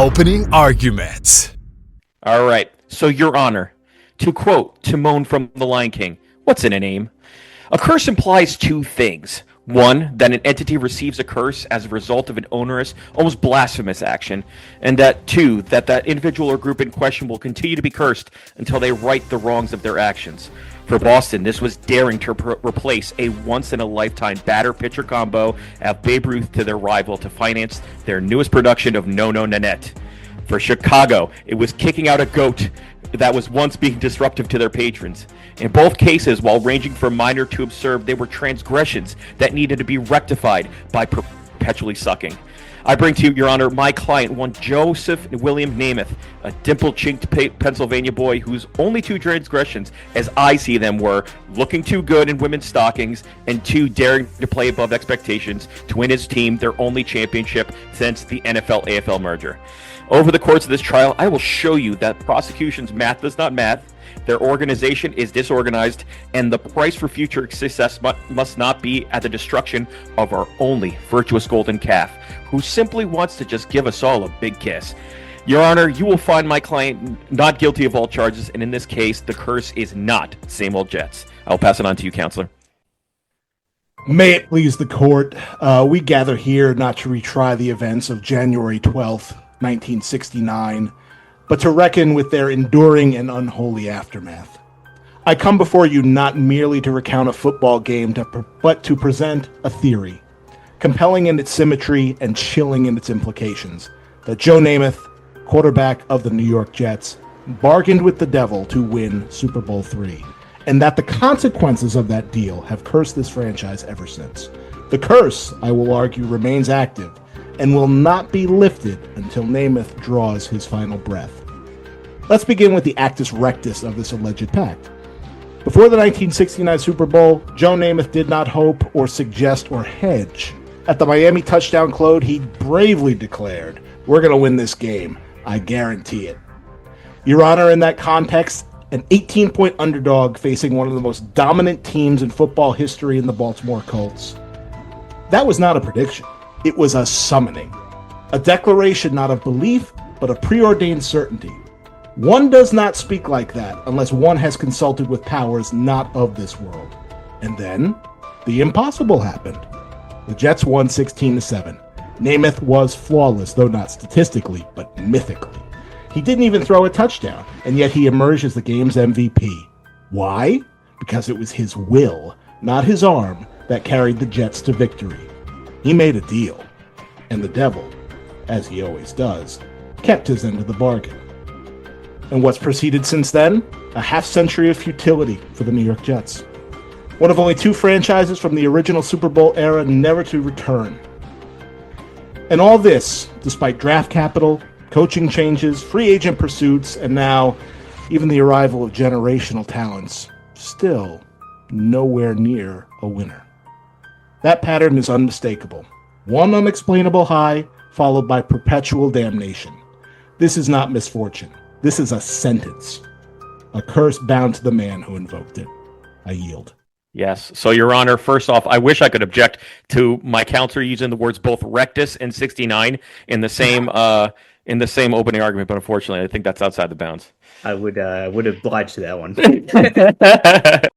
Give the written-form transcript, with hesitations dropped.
Opening arguments. All right. So, Your Honor, to quote Timon from The Lion King, what's in a name? A curse implies two things. One, that an entity receives a curse as a result of an onerous, almost blasphemous action, and that two, that individual or group in question will continue to be cursed until they right the wrongs of their actions. For Boston, this was daring to replace a once-in-a-lifetime batter-pitcher combo of Babe Ruth to their rival to finance their newest production of No No Nanette. For Chicago, it was kicking out a goat that was once being disruptive to their patrons. In both cases, while ranging from minor to absurd, they were transgressions that needed to be rectified by perpetually sucking. I bring to you, Your Honor, my client, one Joseph William Namath, a dimple-chinked Pennsylvania boy whose only two transgressions, as I see them, were looking too good in women's stockings and two, daring to play above expectations to win his team their only championship since the NFL-AFL merger. Over the course of this trial, I will show you that prosecution's math does not math, their organization is disorganized, and the price for future success must not be at the destruction of our only virtuous golden calf, who simply wants to just give us all a big kiss. Your Honor, you will find my client not guilty of all charges, and in this case, the curse is not same old Jets. I'll pass it on to you, Counselor. May it please the court, we gather here not to retry the events of January 12th, 1969, but to reckon with their enduring and unholy aftermath. I come before you not merely to recount a football game, but to present a theory, compelling in its symmetry and chilling in its implications, that Joe Namath, quarterback of the New York Jets, bargained with the devil to win Super Bowl III, and that the consequences of that deal have cursed this franchise ever since. The curse, I will argue, remains active, and will not be lifted until Namath draws his final breath. Let's begin with the actus rectus of this alleged pact. Before the 1969 Super Bowl, Joe Namath did not hope or suggest or hedge. At the Miami touchdown close, he bravely declared, "We're going to win this game. I guarantee it." Your Honor, in that context, an 18-point underdog facing one of the most dominant teams in football history in the Baltimore Colts. That was not a prediction. It was a summoning, a declaration not of belief, but of preordained certainty. One does not speak like that unless one has consulted with powers not of this world. And then, the impossible happened. The Jets won 16-7. Namath was flawless, though not statistically, but mythically. He didn't even throw a touchdown, and yet he emerged as the game's MVP. Why? Because it was his will, not his arm, that carried the Jets to victory. He made a deal, and the devil, as he always does, kept his end of the bargain. And what's proceeded since then? A half-century of futility for the New York Jets. One of only two franchises from the original Super Bowl era never to return. And all this, despite draft capital, coaching changes, free agent pursuits, and now even the arrival of generational talents, still nowhere near a winner. That pattern is unmistakable. One unexplainable high, followed by perpetual damnation. This is not misfortune. This is a sentence. A curse bound to the man who invoked it. I yield. Yes. So, Your Honor, first off, I wish I could object to my counselor using the words both rectus and 69 in the same opening argument, but unfortunately, I think that's outside the bounds. I would oblige to that one.